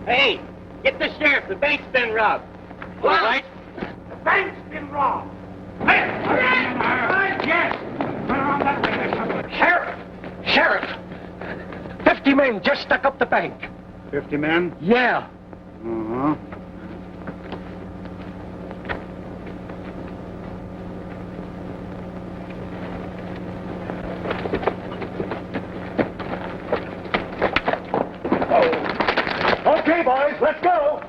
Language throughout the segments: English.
Hey, get the sheriff. The bank's been robbed. All right. The bank's been robbed. Hey, yes. Sheriff! Sheriff! 50 men just stuck up the bank. 50 men? Yeah. Uh-huh. Okay, boys, let's go.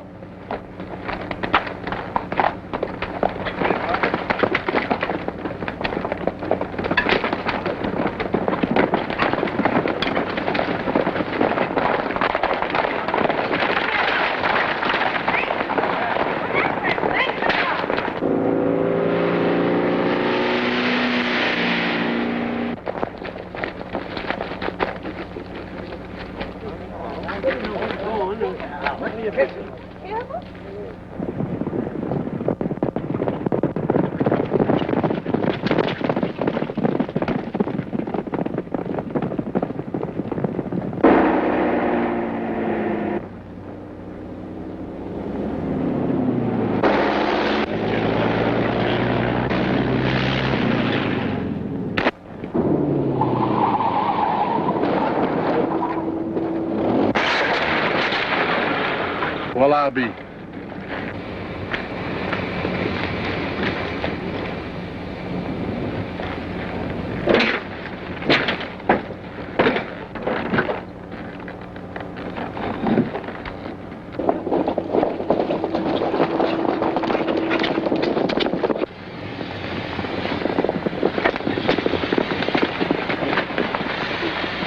Well, I'll be.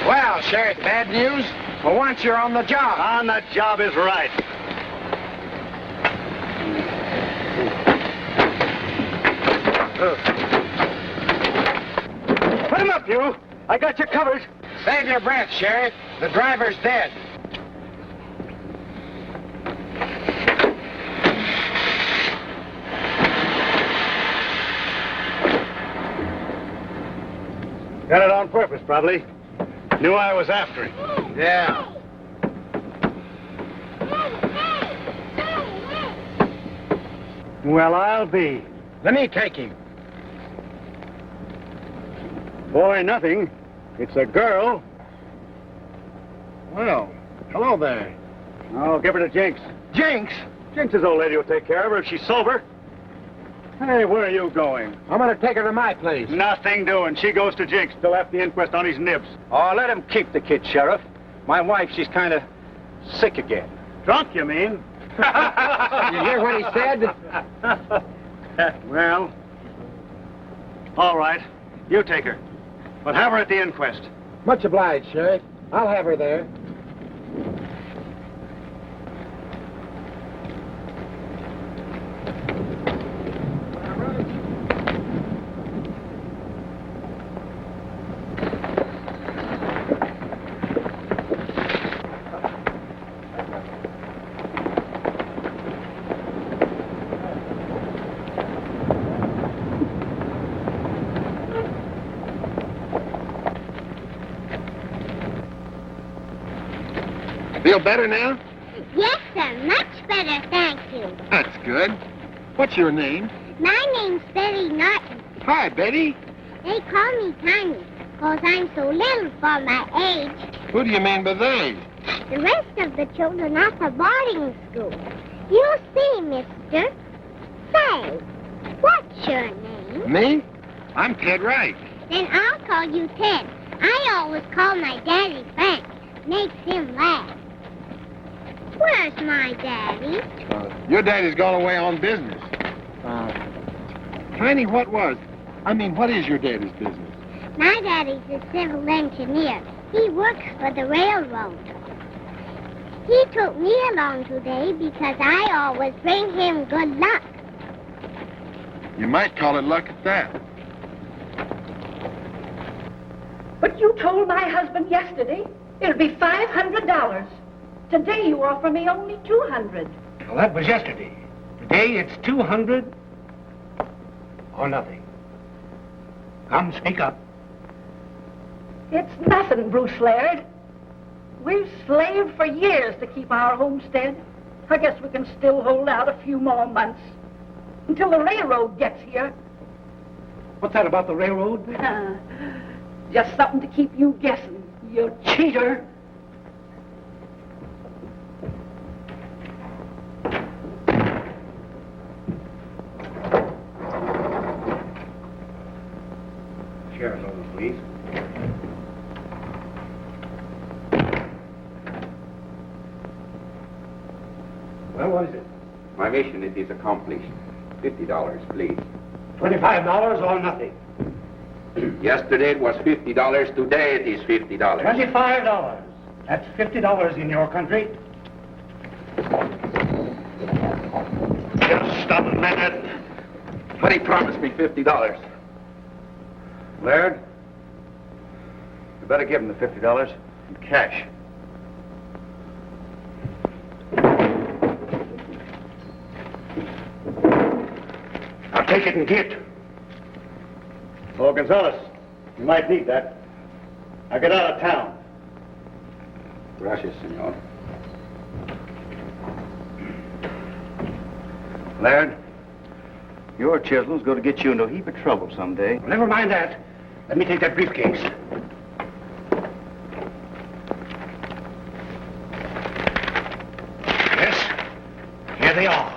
Well, Sheriff, bad news? For once you're on the job. On the job is right. Put him up, you. I got you covered. Save your breath, Sheriff. The driver's dead. Got it on purpose, probably. Knew I was after him. Yeah. Well, I'll be. Let me take him. Boy, nothing. It's a girl. Well, hello there. I'll give her to Jinx. Jinx? Jinx's old lady will take care of her if she's sober. Hey, where are you going? I'm going to take her to my place. Nothing doing. She goes to Jinx till after the inquest on his nibs. Oh, let him keep the kid, Sheriff. My wife, she's kind of sick again. Drunk, you mean? You hear what he said? Well, all right. You take her. But have her at the inquest. Much obliged, Sheriff. I'll have her there. Feel better now? Yes, sir. Much better, thank you. That's good. What's your name? My name's Betty Norton. Hi, Betty. They call me Tiny, 'cause I'm so little for my age. Who do you mean by they? The rest of the children are for boarding school. You see, mister. Say, what's your name? Me? I'm Ted Wright. Then I'll call you Ted. I always call my daddy Frank. Makes him laugh. Where's my daddy? Your daddy's gone away on business. Tiny, what is your daddy's business? My daddy's a civil engineer. He works for the railroad. He took me along today because I always bring him good luck. You might call it luck at that. But you told my husband yesterday it'll be $500. Today you offer me only $200. Well, that was yesterday. Today it's 200 or nothing. Come, speak up. It's nothing, Bruce Laird. We've slaved for years to keep our homestead. I guess we can still hold out a few more months. Until the railroad gets here. What's that about the railroad? Just something to keep you guessing, you cheater. Sheriff's office, please. Well, what is it? My mission it is accomplished. $50, please. $25 or nothing. Yesterday it was $50. Today it is $50. $25. That's $50 in your country. Just a minute. But he promised me $50. Laird, you better give him the $50 in cash. Now take it and get. Oh, Gonzalez, you might need that. Now get out of town. Gracias, senor. Laird, your chisel's going to get you into a heap of trouble someday. Well, never mind that. Let me take that briefcase. Yes, here they are.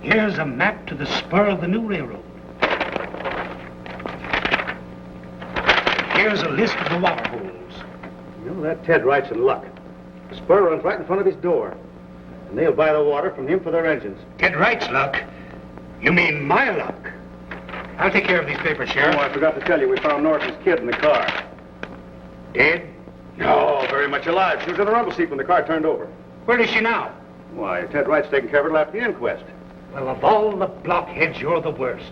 Here's a map to the spur of the new railroad. Here's a list of the water holes. You know, that Ted Wright's in luck. The spur runs right in front of his door. And they'll buy the water from him for their engines. Ted Wright's luck? You mean my luck? I'll take care of these papers, Sheriff. Oh, I forgot to tell you, we found Norton's kid in the car. Dead? No, very much alive. She was in the rumble seat when the car turned over. Where is she now? Why, Ted Wright's taking care of her after the inquest. Well, of all the blockheads, you're the worst.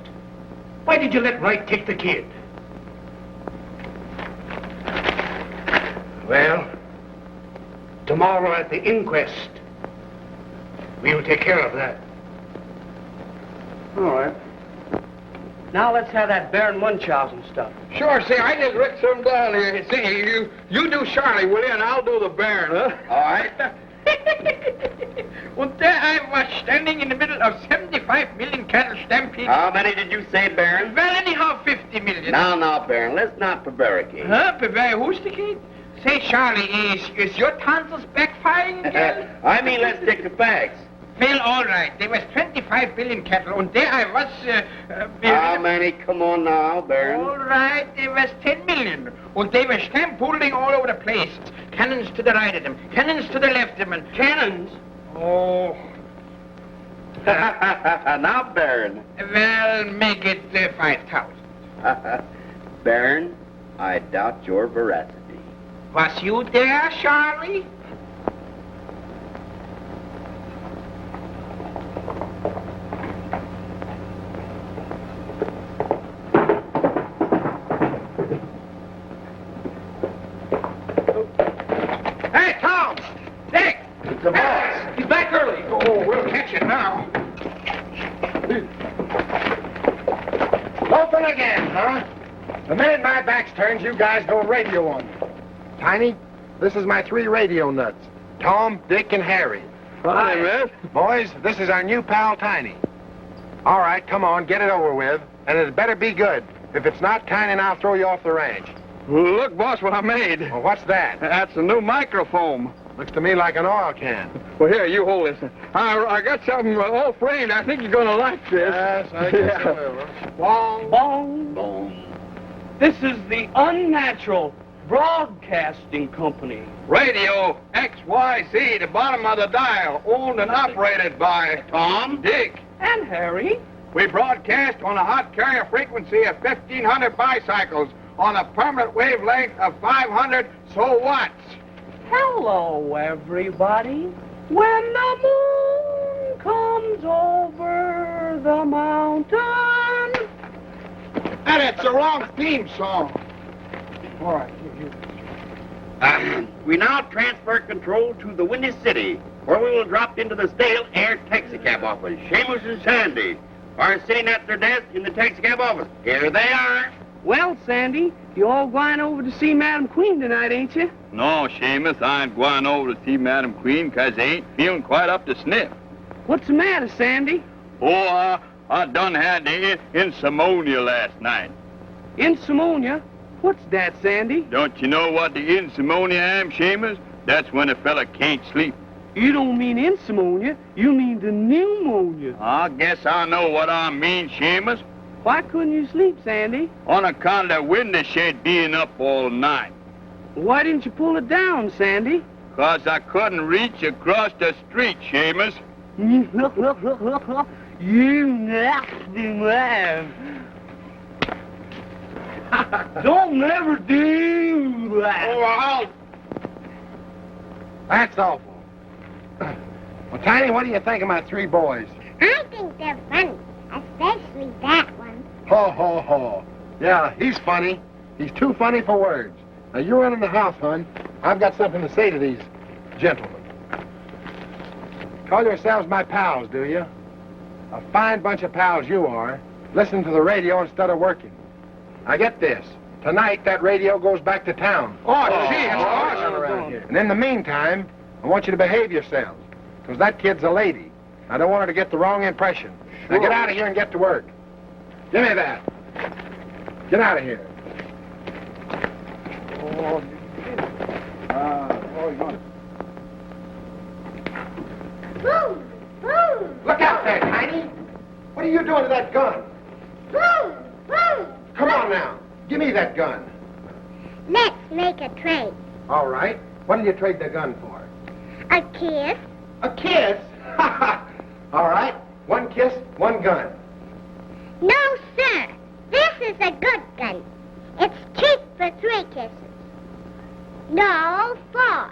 Why did you let Wright take the kid? Well, tomorrow at the inquest, we'll take care of that. All right. Now let's have that Baron Munchausen stuff. Sure, see, I just wrote some down here. See, you do Shirley, will you, and I'll do the Baron, huh? All right. And there I was, standing in the middle of 75 million cattle stampede. How many did you say, Baron? Well, anyhow, 50 million. Now, Baron, let's not prevaricate. Huh? Who's the kid? Say, Charlie, is your tonsils backfiring again? I mean, let's stick to facts. Well, all right. There was 25 billion cattle, and there I was... How many? Come on now, Baron. All right, there was 10 million. And they were stampeding all over the place. Cannons to the right of them, cannons to the left of them, and cannons. Oh. Now, Baron. Well, make it 5,000. Baron, I doubt your veracity. Was you there, Charlie? Hey, Tom! Dick! It's the boss. He's back early. Oh, we'll catch him now. Open again, huh? The minute my back's turned, you guys go radio on me. Tiny, this is my 3 radio nuts. Tom, Dick, and Harry. Hi, man. Boys, this is our new pal, Tiny. All right, come on, get it over with. And it better be good. If it's not, Tiny and I'll throw you off the ranch. Look, boss, what I made. Well, what's that? That's a new microphone. Looks to me like an oil can. Well, here, you hold this. I got something all framed. I think you're going to like this. Yes, I guess I will. Bong, bong, bong. This is the Unnatural Broadcasting Company. Radio XYZ, the bottom of the dial, owned and operated by Tom? Dick. And Harry. We broadcast on a hot carrier frequency of 1,500 bicycles on a permanent wavelength of 500 watts. Hello, everybody. When the moon comes over the mountain. That's the wrong theme song. All right, We now transfer control to the Windy City, where we will drop into the stale air taxicab office. Seamus and Sandy are sitting at their desk in the taxicab office. Here they are. Well, Sandy, You all going over to see Madam Queen tonight, ain't you? No, Seamus, I ain't going over to see Madam Queen 'cause I ain't feeling quite up to sniff. What's the matter, Sandy? Oh, I done had the insomnia last night. Insomnia? What's that, Sandy? Don't you know what the insomnia am, Seamus? That's when a fella can't sleep. You don't mean insomnia. You mean the pneumonia. I guess I know what I mean, Seamus. Why couldn't you sleep, Sandy? On account of the window shade being up all night. Why didn't you pull it down, Sandy? 'Cause I couldn't reach across the street, Seamus. You nasty man. Don't never do that. Oh, that's awful. Well, Tiny, what do you think of my three boys? I think they're funny, especially that one. Ho, ho, ho. Yeah, he's funny. He's too funny for words. Now, you run in the house, hon. I've got something to say to these gentlemen. Call yourselves my pals, do you? A fine bunch of pals you are. Listen to the radio instead of working. Now, get this. Tonight, that radio goes back to town. Oh, gee, it's Awesome around here. And in the meantime, I want you to behave yourselves. Because that kid's a lady. I don't want her to get the wrong impression. Now, get out of here and get to work. Give me that. Get out of here. Boom! Boom! Look out there, Tiny. What are you doing to that gun? Boom! Boom! Come on now. Give me that gun. Let's make a trade. All right. What do you trade the gun for? A kiss. A kiss? All right. One kiss, one gun. No, sir. This is a good gun. It's cheap for 3 kisses. No, 4.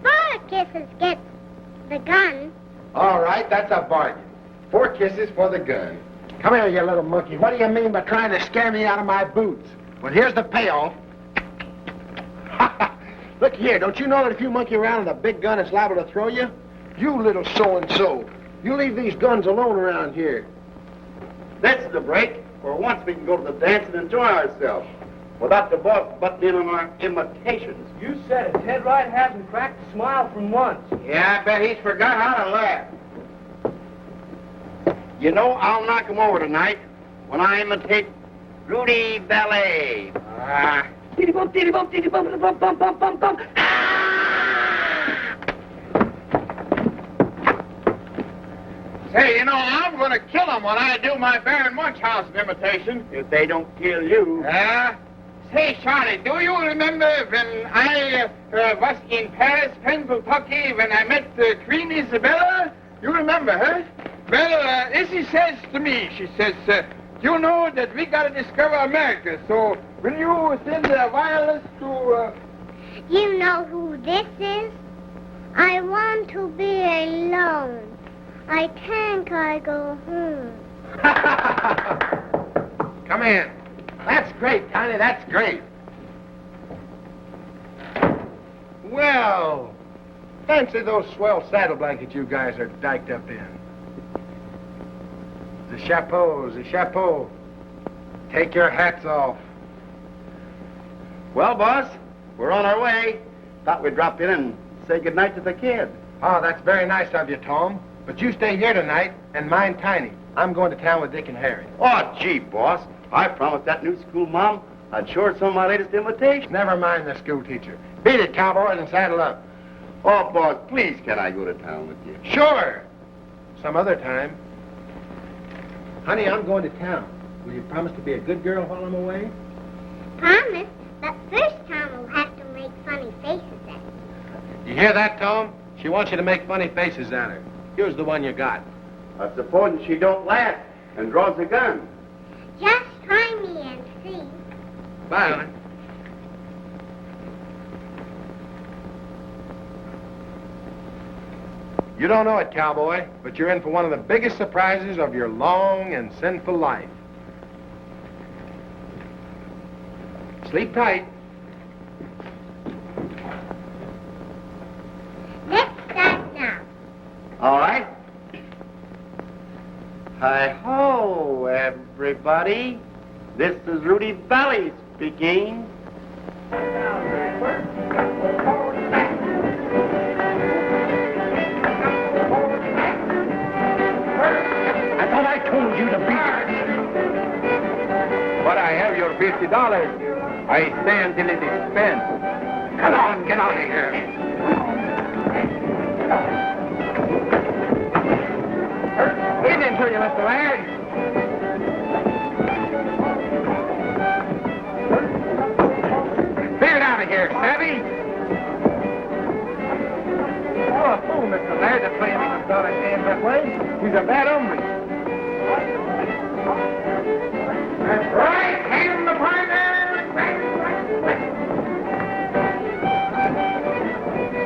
4 kisses gets the gun. All right, that's a bargain. 4 kisses for the gun. Come here, you little monkey. What do you mean by trying to scare me out of my boots? Well, here's the payoff. Look here, don't you know that if you monkey around with a big gun, it's liable to throw you? You little so-and-so. You leave these guns alone around here. This is the break. For once we can go to the dance and enjoy ourselves. Without the boss butting in on our imitations. You said it. Ted Wright hasn't cracked a smile from once. Yeah, I bet he's forgot how to laugh. You know, I'll knock him over tonight when I imitate Rudy Ballet. Diddy bump, diddy bump, diddy bump, bump, bump, bump, bump, bump. Say, you know, I'm going to kill him when I do my Baron Munchausen imitation. If they don't kill you. Say, Charlie, do you remember when I was in Paris, Kentucky, when I met Queen Isabella? You remember, huh? Well, Izzy says to me, she says, you know that we got to discover America, so will you send a wireless to... You know who this is? I want to be alone. I think I go home. Come in. That's great, Tiny, that's great. Well, fancy those swell saddle blankets you guys are diked up in. The chapeau. Take your hats off. Well, boss, we're on our way. Thought we'd drop in and say goodnight to the kid. Oh, that's very nice of you, Tom. But you stay here tonight and mind Tiny. I'm going to town with Dick and Harry. Oh, gee, boss. I promised that new school mom I'd show her some of my latest imitations. Never mind the school teacher. Beat it, cowboys, and saddle up. Oh, boss, please, can I go to town with you? Sure. Some other time. Honey, I'm going to town. Will you promise to be a good girl while I'm away? Promise, but first Tom will have to make funny faces at me. You hear that, Tom? She wants you to make funny faces at her. Here's the one you got. I suppose she don't laugh and draws a gun. Just try me and see. Bye, hon. You don't know it, cowboy, but you're in for one of the biggest surprises of your long and sinful life. Sleep tight. Let's start now. All right. Hi-ho, everybody. This is Rudy Valley's begin? I thought I told you to be here. But I have your $50. I stay until it is spent. Come on, get out of here. Evening to you, Mr. Laird. Clear it out of here, savvy. Oh, a fool, Mr. Laird, to play me with daughter's hands that way. He's a bad hombre. That's right. Hang him, the partner.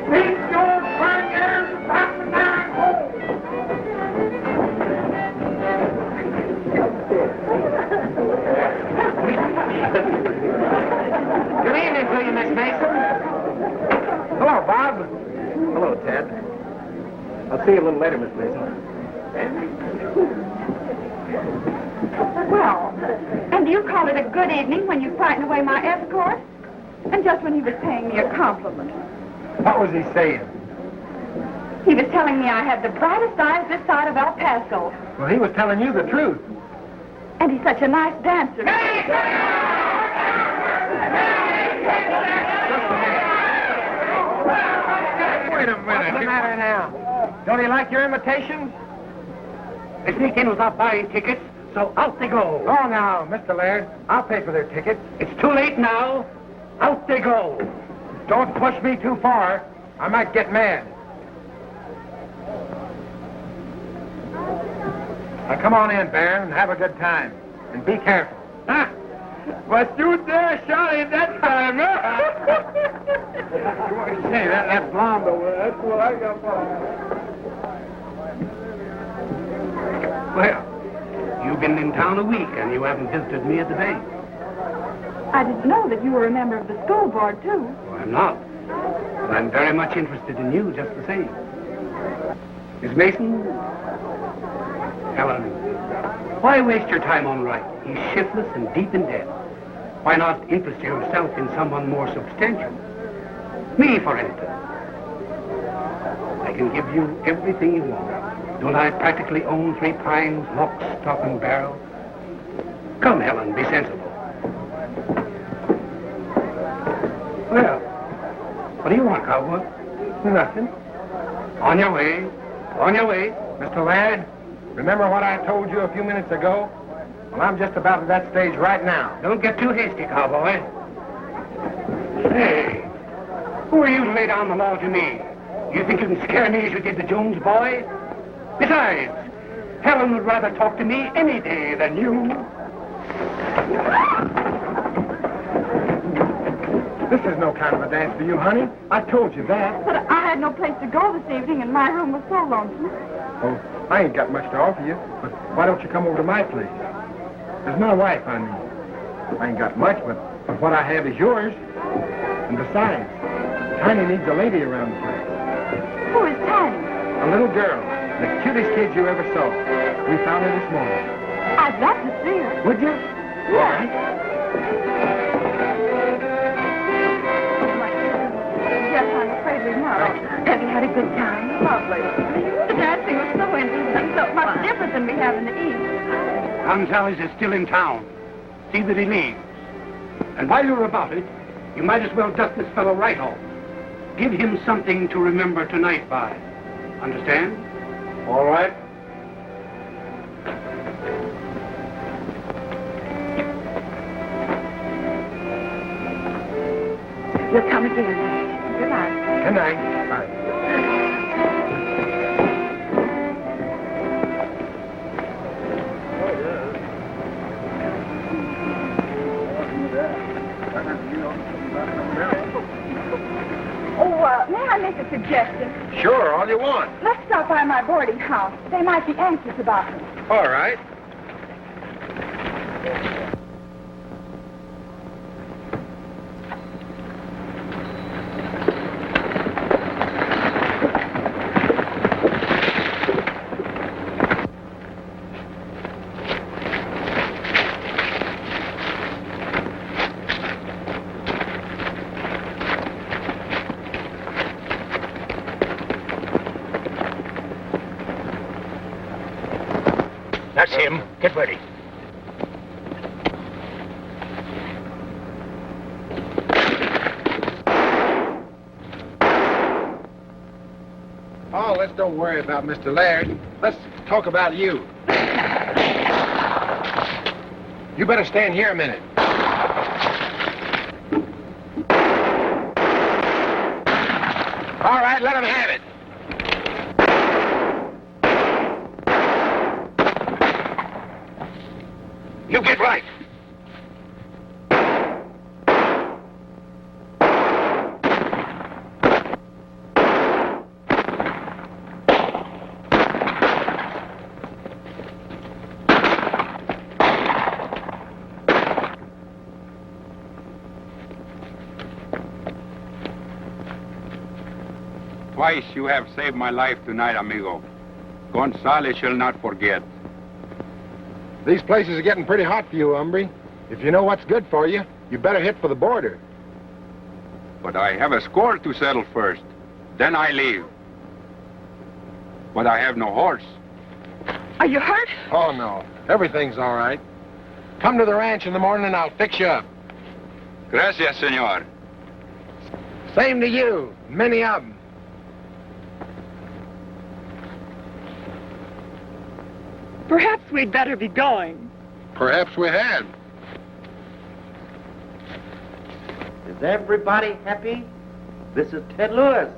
Beat your partners up and down home. Good evening to you, Miss Mason. Hello, Bob. Hello, Ted. I'll see you a little later, Miss Mason. Well, and do you call it a good evening when you frighten away my escort? And just when he was paying me a compliment. What was he saying? He was telling me I had the brightest eyes this side of El Paso. Well, he was telling you the truth. And he's such a nice dancer. Wait a minute. What's the matter now? Don't you like your invitations? They sneaked in without buying tickets, so out they go. Oh, now, Mr. Laird, I'll pay for their tickets. It's too late now. Out they go. Don't push me too far. I might get mad. Now, come on in, Baron, and have a good time. And be careful. Huh? Was you there, Shirley, that time, huh? Say, that blonde over there, that's what I got for. Well, you've been in town a week, and you haven't visited me at the bank. I didn't know that you were a member of the school board, too. Well, I'm not. But I'm very much interested in you, just the same. Miss Mason? Helen, why waste your time on Wright? He's shiftless and deep in debt. Why not interest yourself in someone more substantial? Me, for instance. I can give you everything you want. Don't I practically own 3 Pines, lock, stock, and barrel? Come, Helen, be sensible. Well, what do you want, cowboy? Nothing. On your way. On your way. Mr. Laird, remember what I told you a few minutes ago? Well, I'm just about at that stage right now. Don't get too hasty, cowboy. Hey, who are you to lay down the law to me? You think you can scare me as you did the Jones boy? Besides, Helen would rather talk to me any day than you. This is no kind of a dance for you, honey. I told you that. But I had no place to go this evening, and my room was so lonesome. Oh, I ain't got much to offer you, but why don't you come over to my place? There's my wife, I mean. I ain't got much, but what I have is yours. And besides, Tiny needs a lady around the place. Who is Tiny? A little girl, the cutest kid you ever saw. We found her this morning. I'd love to see her. Would you? Yeah. All right. Oh, my goodness. Yes, I'm afraid we must. Have you had a good time? Lovely. The dancing was so interesting, so much different than we have in the East. Gonzalez is still in town. See that he leaves. And while you're about it, you might as well dust this fellow right off. Give him something to remember tonight by. Understand? All right. You'll come again. Good night. Good night. Bye. May I make a suggestion? Sure, all you want. Let's stop by my boarding house. They might be anxious about me. All right. That's him. Get ready. Oh, let's don't worry about Mr. Laird. Let's talk about you. You better stand here a minute. All right, let him have it. You get right. Twice you have saved my life tonight, amigo. Gonzales shall not forget. These places are getting pretty hot for you, hombre. If you know what's good for you, you better hit for the border. But I have a score to settle first. Then I leave. But I have no horse. Are you hurt? Oh, no. Everything's all right. Come to the ranch in the morning and I'll fix you up. Gracias, senor. Same to you. Many of them. Perhaps we'd better be going. Perhaps we had. Is everybody happy? This is Ted Lewis,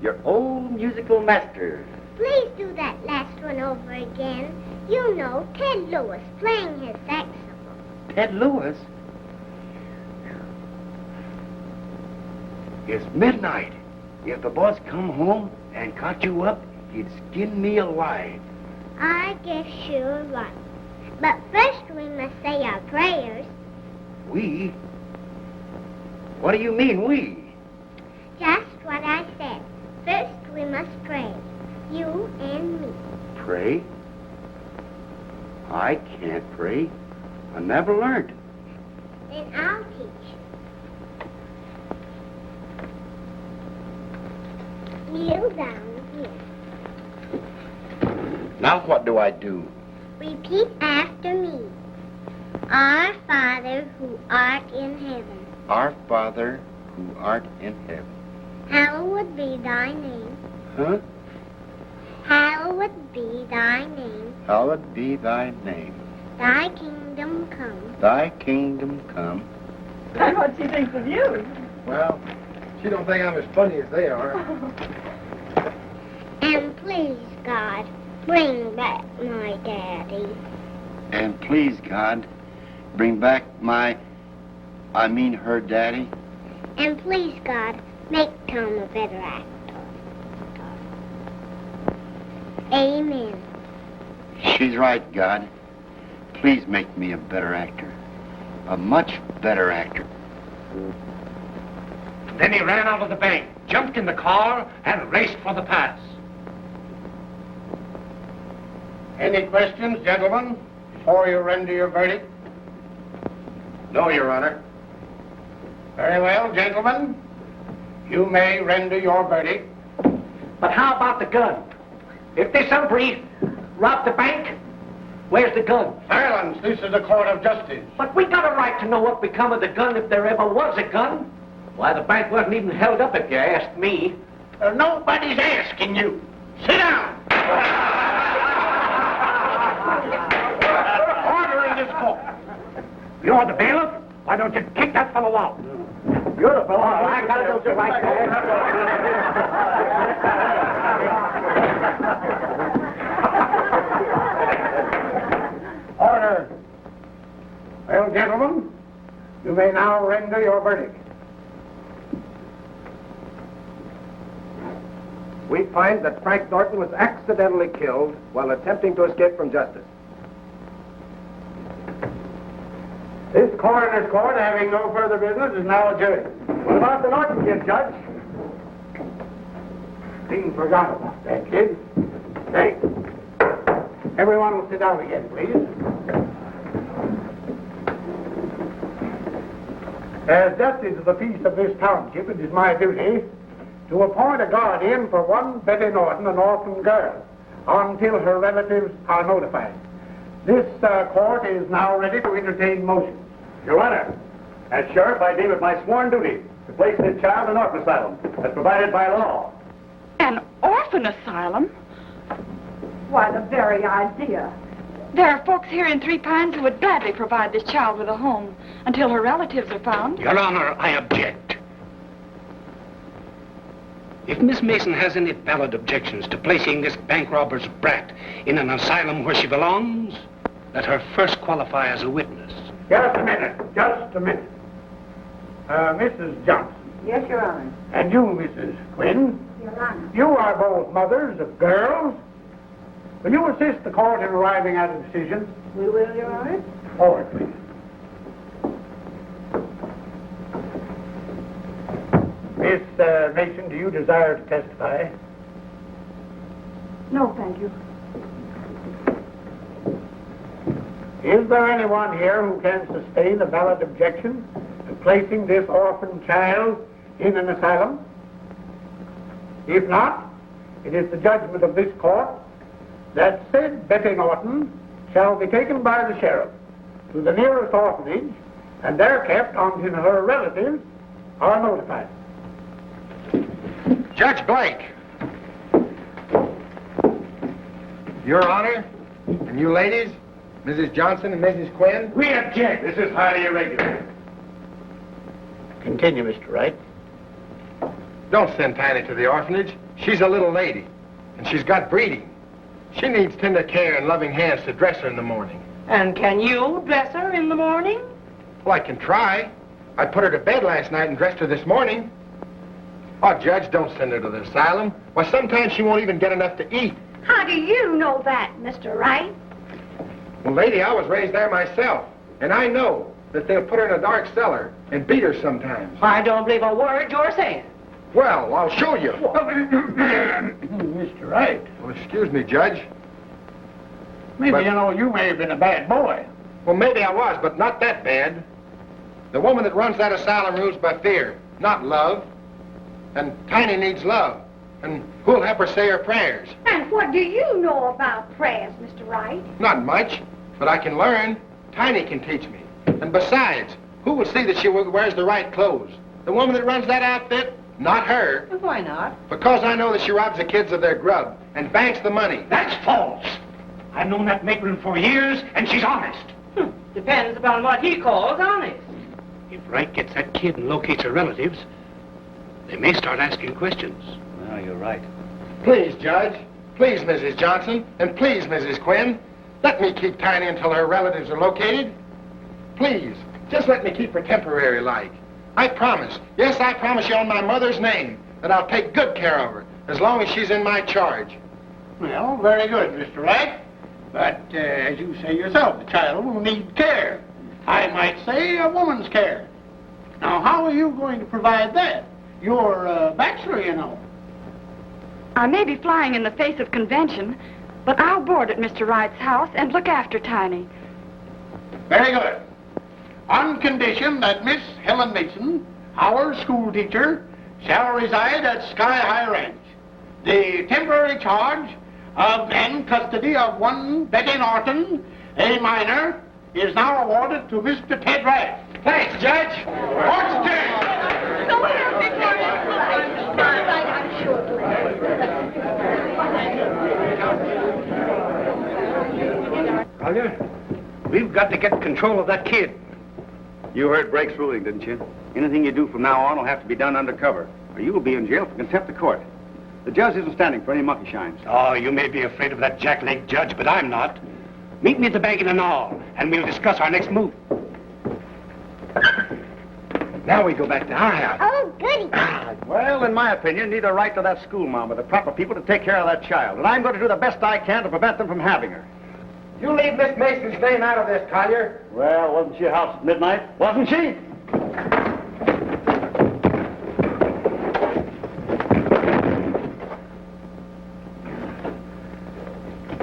your old musical master. Please do that last one over again. You know, Ted Lewis playing his saxophone. Ted Lewis? It's midnight. If the boss come home and caught you up, he'd skin me alive. I guess you're right. But first we must say our prayers. We? What do you mean, we? Just what I said. First we must pray. You and me. Pray? I can't pray. I never learned. Then I'll teach you. Kneel down here. Now what do I do? Repeat after me. Our Father who art in heaven. Our Father who art in heaven. Hallowed be thy name. Huh? Hallowed be thy name. Hallowed be thy name. Thy kingdom come. Thy kingdom come. And what she thinks of you. Well, she don't think I'm as funny as they are. And please, God, bring back my daddy. And please, God, bring back her daddy. And please, God, make Tom a better actor. Amen. She's right, God. Please make me a better actor. A much better actor. Then he ran out of the bank, jumped in the car, and raced for the pass. Any questions, gentlemen, before you render your verdict? No, Your Honor. Very well, gentlemen. You may render your verdict. But how about the gun? If this hombre robbed the bank, where's the gun? Silence. This is a court of justice. But we got a right to know what become of the gun if there ever was a gun. Why, the bank wasn't even held up if you asked me. Nobody's asking you. Sit down. Order in this court. You're the bailiff? Why don't you kick that fellow out? You're the fellow. I gotta do it right there. Order. Well, gentlemen, you may now render your verdict. We find that Frank Norton was accidentally killed while attempting to escape from justice. This coroner's court, having no further business, is now adjourned. What about the Norton kid, Judge? Clean forgot about that, kid. Hey, everyone will sit down again, please. As justice of the peace of this township, it is my duty to appoint a guardian for one Betty Norton, an orphan girl, until her relatives are notified. This court is now ready to entertain motions. Your Honor, as sheriff, I deem it my sworn duty to place this child in an orphan asylum, as provided by law. An orphan asylum? Why, the very idea. There are folks here in Three Pines who would gladly provide this child with a home until her relatives are found. Your Honor, I object. If Miss Mason has any valid objections to placing this bank robber's brat in an asylum where she belongs, let her first qualify as a witness. Just a minute. Mrs. Johnson. Yes, Your Honor. And you, Mrs. Guinn. Your Honor. You are both mothers of girls. Will you assist the court in arriving at a decision? We will, Your Honor. Forward, please. Miss Mason, do you desire to testify? No, thank you. Is there anyone here who can sustain a valid objection to placing this orphan child in an asylum? If not, it is the judgment of this court that said Betty Norton shall be taken by the sheriff to the nearest orphanage and there kept until her relatives are notified. Judge Blake. Your Honor, and you ladies, Mrs. Johnson and Mrs. Quinn. We object. This is highly irregular. Continue, Mr. Wright. Don't send Tiny to the orphanage. She's a little lady, and she's got breeding. She needs tender care and loving hands to dress her in the morning. And can you dress her in the morning? Well, I can try. I put her to bed last night and dressed her this morning. Oh, Judge, don't send her to the asylum. Why, sometimes she won't even get enough to eat. How do you know that, Mr. Wright? Well, lady, I was raised there myself, and I know that they'll put her in a dark cellar and beat her sometimes. I don't believe a word you're saying. Well, I'll show you. Mr. Wright. Well, excuse me, Judge. Maybe, you may have been a bad boy. Well, maybe I was, but not that bad. The woman that runs that asylum rules by fear, not love. And Tiny needs love. And who'll help her say her prayers? And what do you know about prayers, Mr. Wright? Not much, but I can learn. Tiny can teach me. And besides, who will see that she wears the right clothes? The woman that runs that outfit? Not her. Why not? Because I know that she robs the kids of their grub and banks the money. That's false. I've known that matron for years, and she's honest. Depends upon what he calls honest. If Wright gets that kid and locates her relatives, they may start asking questions. Well, you're right. Please, Judge. Please, Mrs. Johnson. And please, Mrs. Quinn. Let me keep Tiny until her relatives are located. Please, just let me keep her temporary like. I promise. Yes, I promise you on my mother's name that I'll take good care of her as long as she's in my charge. Well, very good, Mr. Wright. But, as you say yourself, the child will need care. I might say a woman's care. Now, how are you going to provide that? You're a bachelor, you know. I may be flying in the face of convention, but I'll board at Mr. Wright's house and look after Tiny. Very good. On condition that Miss Helen Mason, our school teacher, shall reside at Sky High Ranch. The temporary charge of and custody of one Betty Norton, a minor, is now awarded to Mr. Ted Wright. Thanks, Judge. Court's adjourned. Go ahead, before I'm sure. Collier, we've got to get control of that kid. You heard Brake's ruling, didn't you? Anything you do from now on will have to be done undercover, or you will be in jail for contempt of court. The judge isn't standing for any monkey shines. Oh, you may be afraid of that jackleg judge, but I'm not. Meet me at the bank in the Knoll, and we'll discuss our next move. Now we go back to our house. Oh, goody. Well, in my opinion, need a right to that school mom with the proper people to take care of that child. And I'm going to do the best I can to prevent them from having her. You leave Miss Mason's name out of this, Collier. Well, wasn't she house at midnight? Wasn't she?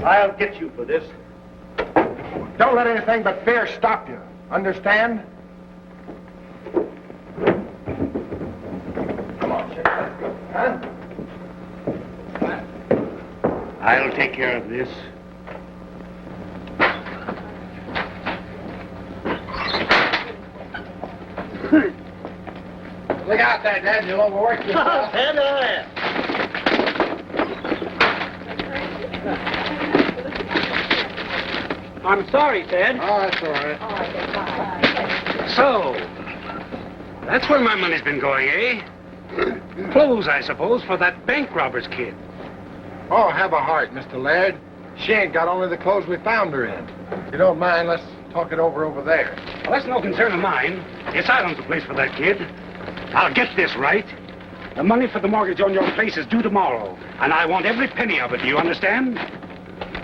I'll get you for this. Don't let anything but fear stop you. Understand? Come on, Sheriff. Let's go. Huh? I'll take care of this. about that, Dad. You'll overwork yourself. Ted, I'm sorry, Ted. Oh, that's all right. So, that's where my money's been going, eh? Clothes, I suppose, for that bank robber's kid. Oh, have a heart, Mr. Laird. She ain't got only the clothes we found her in. If you don't mind, let's talk it over there. Well, that's no concern of mine. The asylum's the place for that kid. I'll get this right. The money for the mortgage on your place is due tomorrow, and I want every penny of it, do you understand?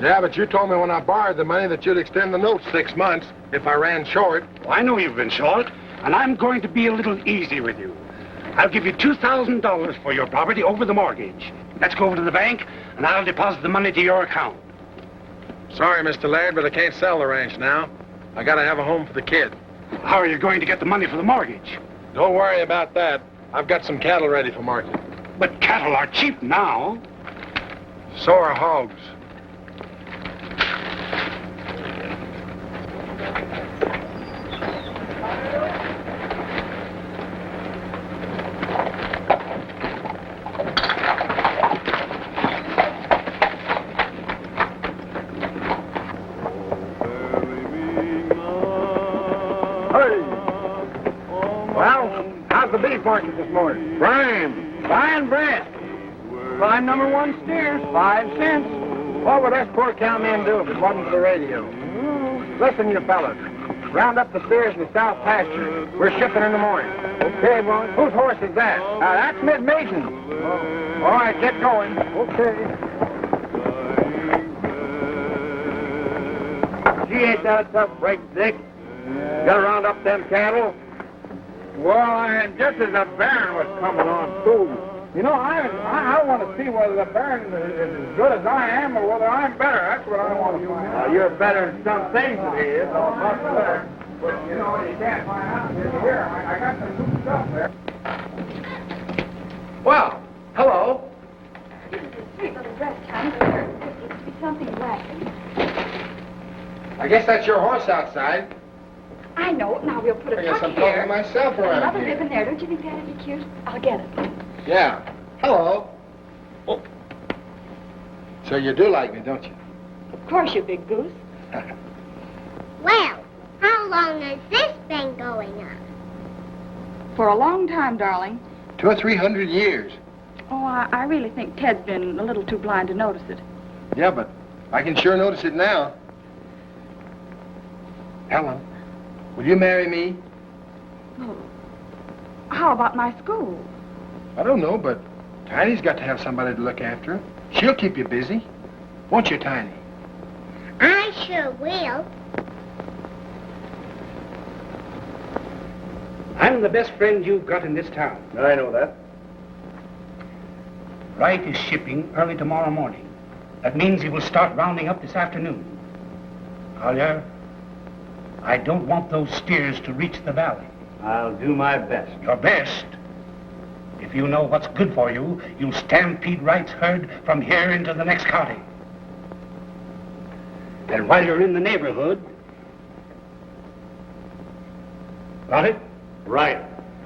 Yeah, but you told me when I borrowed the money that you'd extend the note 6 months if I ran short. Well, I know you've been short, and I'm going to be a little easy with you. I'll give you $2,000 for your property over the mortgage. Let's go over to the bank, and I'll deposit the money to your account. Sorry, Mr. Laird, but I can't sell the ranch now. I gotta have a home for the kid. How are you going to get the money for the mortgage? Don't worry about that. I've got some cattle ready for market. But cattle are cheap now. So are hogs. How's the beef market this morning? Prime. Fine bread. Prime #1 steers, 5 cents. What would us poor cowmen do if it wasn't for the radio? Listen, you fellas. Round up the steers in the south pasture. We're shipping in the morning. Okay, boy. Whose horse is that? That's Mid Mason's. All right, get going. Okay. Gee, ain't that a tough break, Dick? Gotta round up them cattle. Well, and just as the Baron was coming on, too. You know, I want to see whether the Baron is as good as I am or whether I'm better. That's what I want to find out. You're better in some things than he is. I'll not better. But, you know, you can't find out here. I got some new stuff there. Well, hello. This is a sweet little rest, honey, but there seems to be something lacking. I guess that's your horse outside. I know. Now we'll put a I guess tuck I'm here. talking to myself Put around another here. ribbon there. Don't you think that'd be cute? I'll get it. Yeah. Hello. Oh. So you do like me, don't you? Of course, you big goose. Well, how long has this been going on? For a long time, darling. 200 or 300 years. Oh, I really think Ted's been a little too blind to notice it. Yeah, but I can sure notice it now. Helen, will you marry me? Well, how about my school? I don't know, but Tiny's got to have somebody to look after her. She'll keep you busy. Won't you, Tiny? I sure will. I'm the best friend you've got in this town. I know that. Wright is shipping early tomorrow morning. That means he will start rounding up this afternoon. Collier, I don't want those steers to reach the valley. I'll do my best. Your best? If you know what's good for you, you'll stampede Wright's herd from here into the next county. And while you're in the neighborhood... Got it? Right.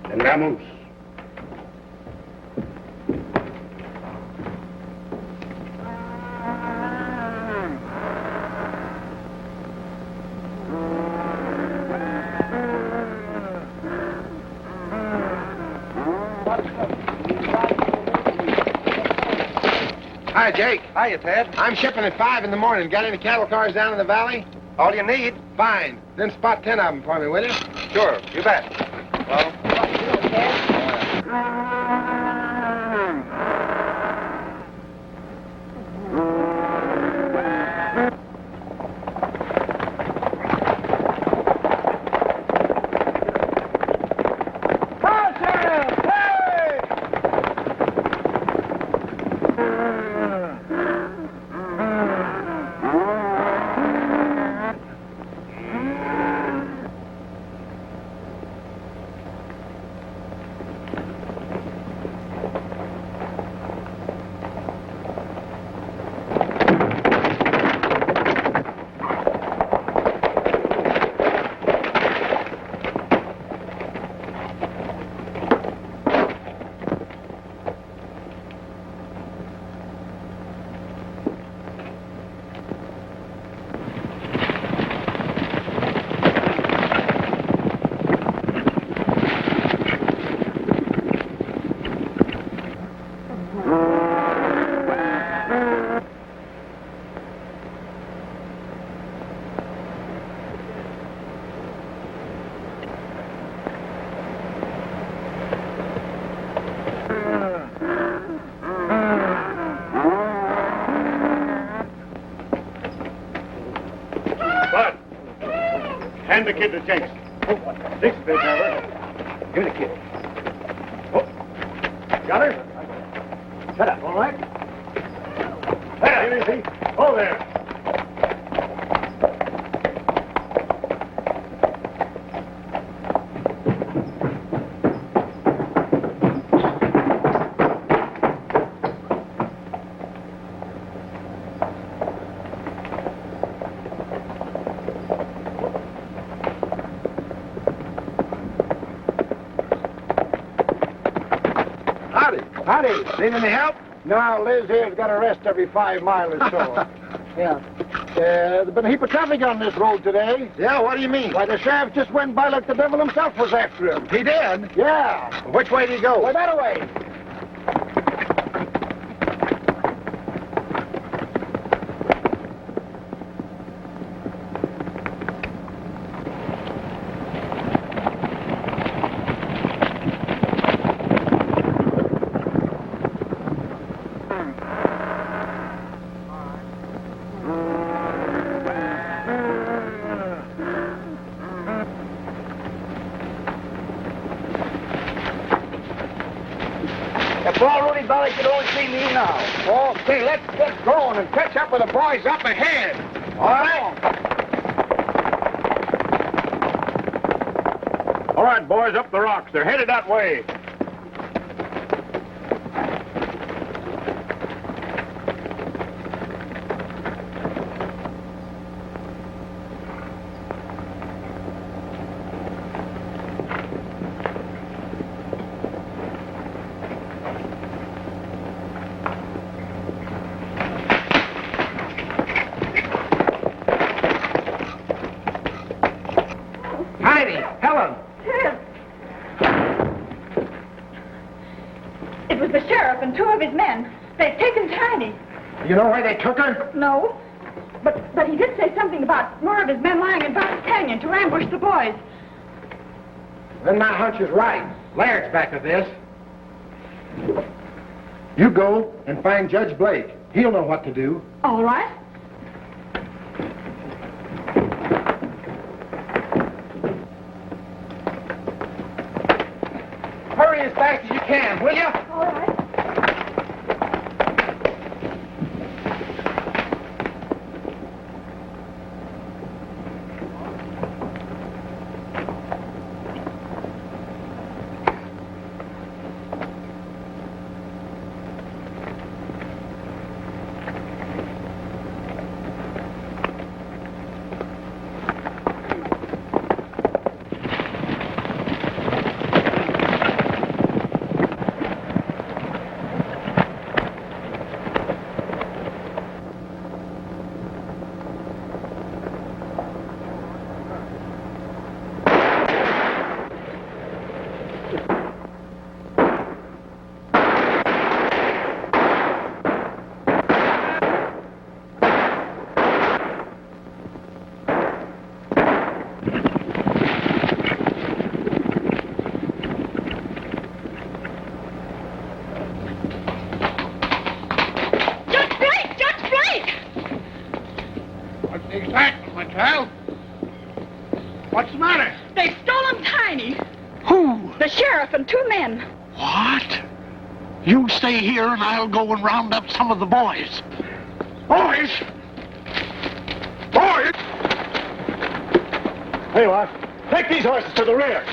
Then vamoose. Hi, Jake. Hiya, Ted. I'm shipping at 5 in the morning. Got any cattle cars down in the valley? All you need. Fine. Then spot 10 of them for me, will you? Sure, you bet. Well, Hand the kid to Jenks. This big driver. Give me the kid. Got her? Shut up. All right. There, easy. Oh, there. Howdy. Need any help? No, Liz here's got a rest every 5 miles or so. Yeah. There's been a heap of traffic on this road today. Yeah, what do you mean? Why, the sheriff just went by like the devil himself was after him. He did? Yeah. Which way did he go? Why, that way. You can only see me now. Okay, let's get going and catch up with the boys up ahead. All right. All right, boys, up the rocks. They're headed that way. Helen. Ted. It was the sheriff and 2 of his men. They'd taken Tiny. You know why they took her? No. But he did say something about more of his men lying in Box Canyon to ambush the boys. Then my hunch is right. Laird's back of this. You go and find Judge Blake. He'll know what to do. All right. Hurry as fast as you can, will you? All right. What's the matter? They've stolen Tiny. Who? The sheriff and 2 men. What? You stay here and I'll go and round up some of the boys. Boys! Boys! Hey, what? Take these horses to the rear.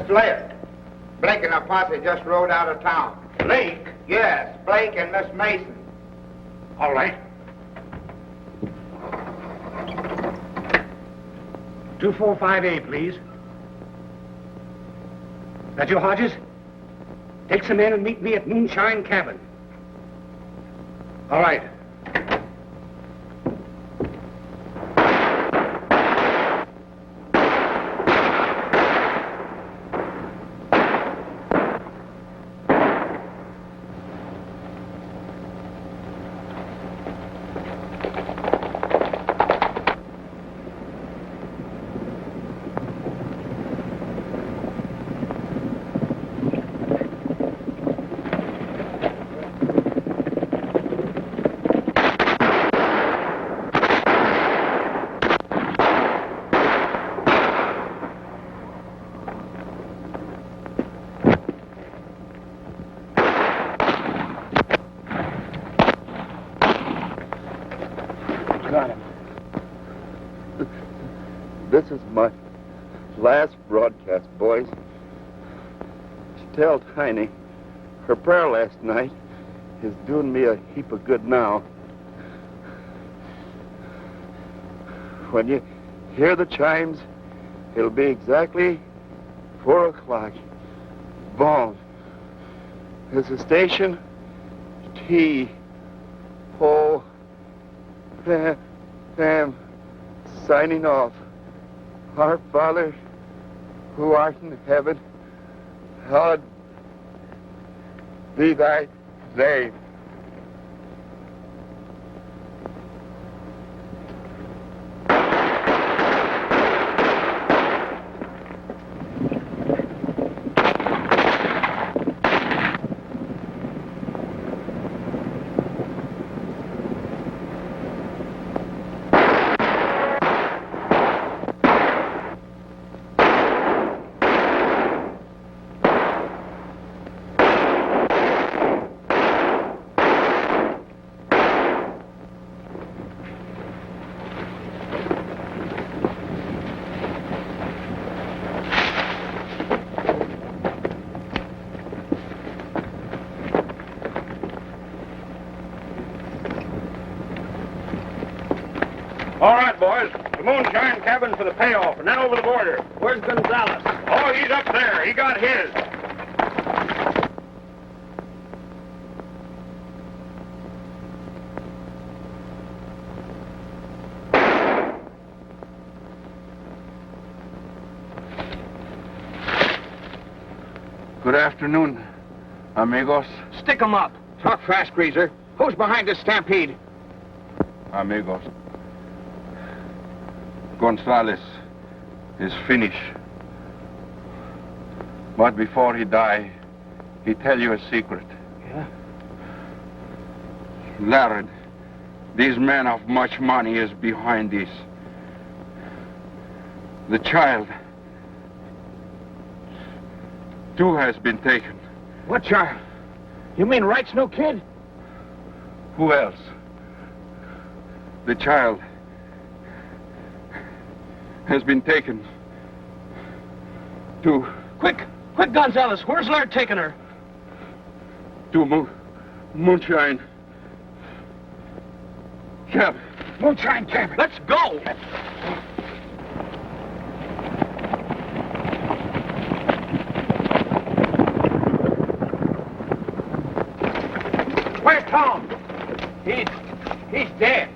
Laird. Blake and our posse just rode out of town. Blake? Yes, Blake and Miss Mason. All right. 245A, please. That you, Hodges? Take some men and meet me at Moonshine Cabin. All right. got him. This is my last broadcast, boys. Tell Tiny her prayer last night is doing me a heap of good now. When you hear the chimes, it'll be exactly 4 o'clock. Ball. There's a station. T. O. Fam. Signing off. Our Father, who art in heaven, hallowed be thy name. All right, boys. The moonshine cabin for the payoff, and then over the border. Where's Gonzalez? Oh, he's up there. He got his. Good afternoon, amigos. Stick 'em up. Talk fast, Greaser. Who's behind this stampede? Amigos. Gonzalez is finished. But before he die, he tell you a secret. Yeah? Laird, these men of much money is behind this. The child, too, has been taken. What child? You mean Wright's new kid? Who else? The child has been taken to... Quick, Gonzalez. Where's Laird taking her? To moonshine cabin. Moonshine cabin. Let's go. Where's Tom? He's dead.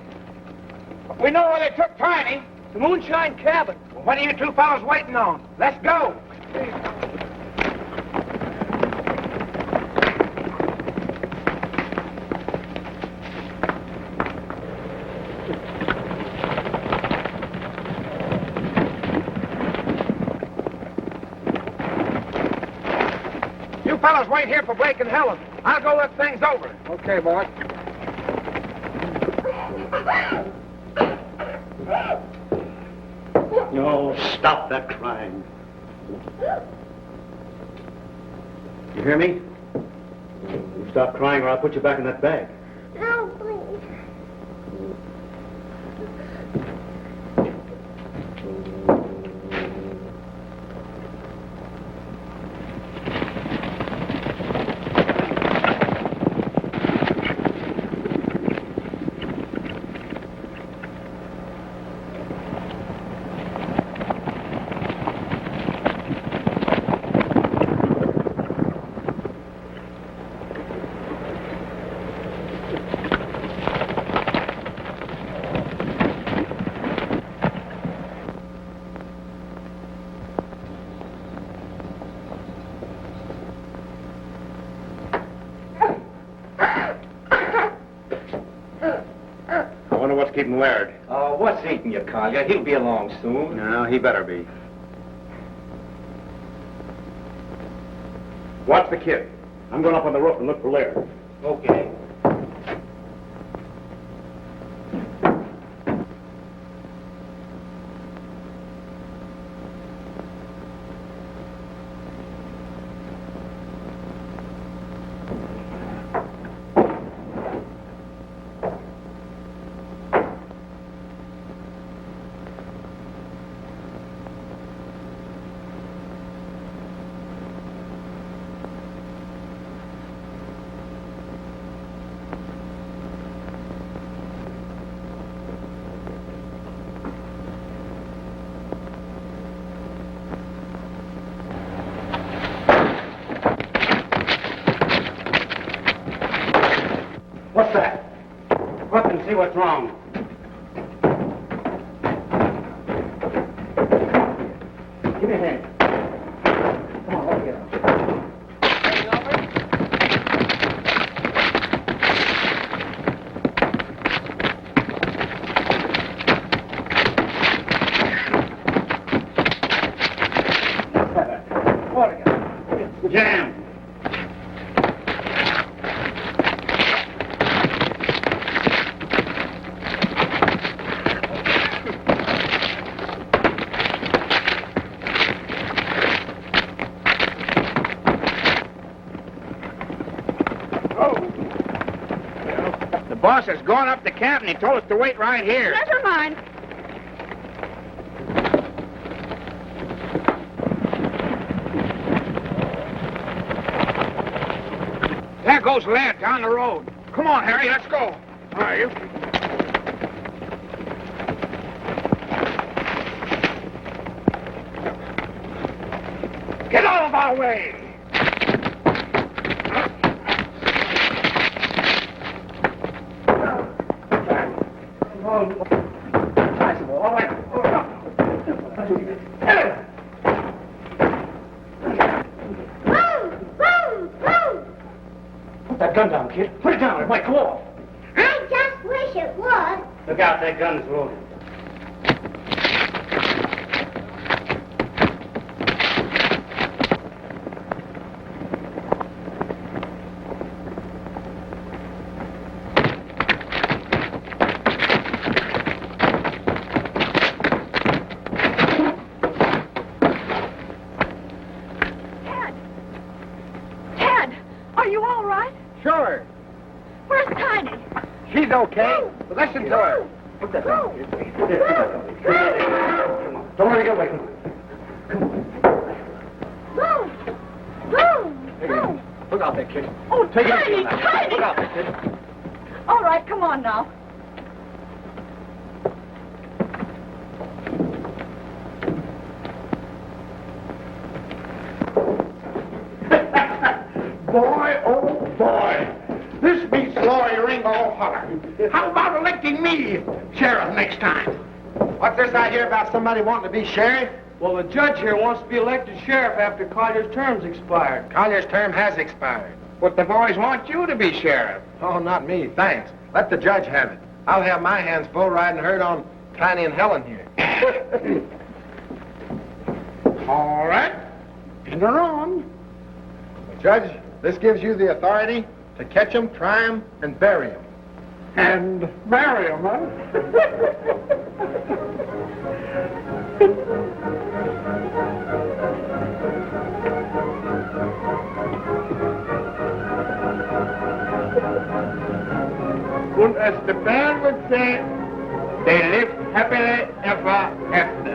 We know where they took Tiny. The moonshine cabin. Well, what are you two fellas waiting on? Let's go. You fellas wait here for Blake and Helen. I'll go look things over. Okay, boy. No, stop that crying. You hear me? You stop crying or I'll put you back in that bag. No, please. Keeping Laird. Oh, what's eating you, Collier? He'll be along soon. No, he better be. Watch the kid. I'm going up on the roof and look for Laird. Okay. that? Go up and see what's wrong. Give me a hand. Come on, let's get up. Jam. The boss has gone up to camp and he told us to wait right here. Never mind. There goes Laird down the road. Come on, Harry, let's go. All right, you. Get out of our way. Put that gun down, kid. Put it down. It might go off. I just wish it would. Look out, that gun's loaded. She's okay. But listen to her. Put that down. Don't let her get away. Boom! Boom! Boom! Look out there, kid. Oh, Take it Tiny, easy now. Tiny! Look out there, kid. All right, come on now. Boy, oh boy. This beats lawyering all holler. How about electing me sheriff next time? What's this I hear about somebody wanting to be sheriff? Well, the judge here wants to be elected sheriff after Collier's term's expired. Collier's term has expired. But the boys want you to be sheriff. Oh, not me, thanks. Let the judge have it. I'll have my hands full riding herd on Tiny and Helen here. All right. In her on. Judge, this gives you the authority to catch 'em, try 'em, and bury 'em. And marry him, huh? Und as the band would say, they live happily ever after.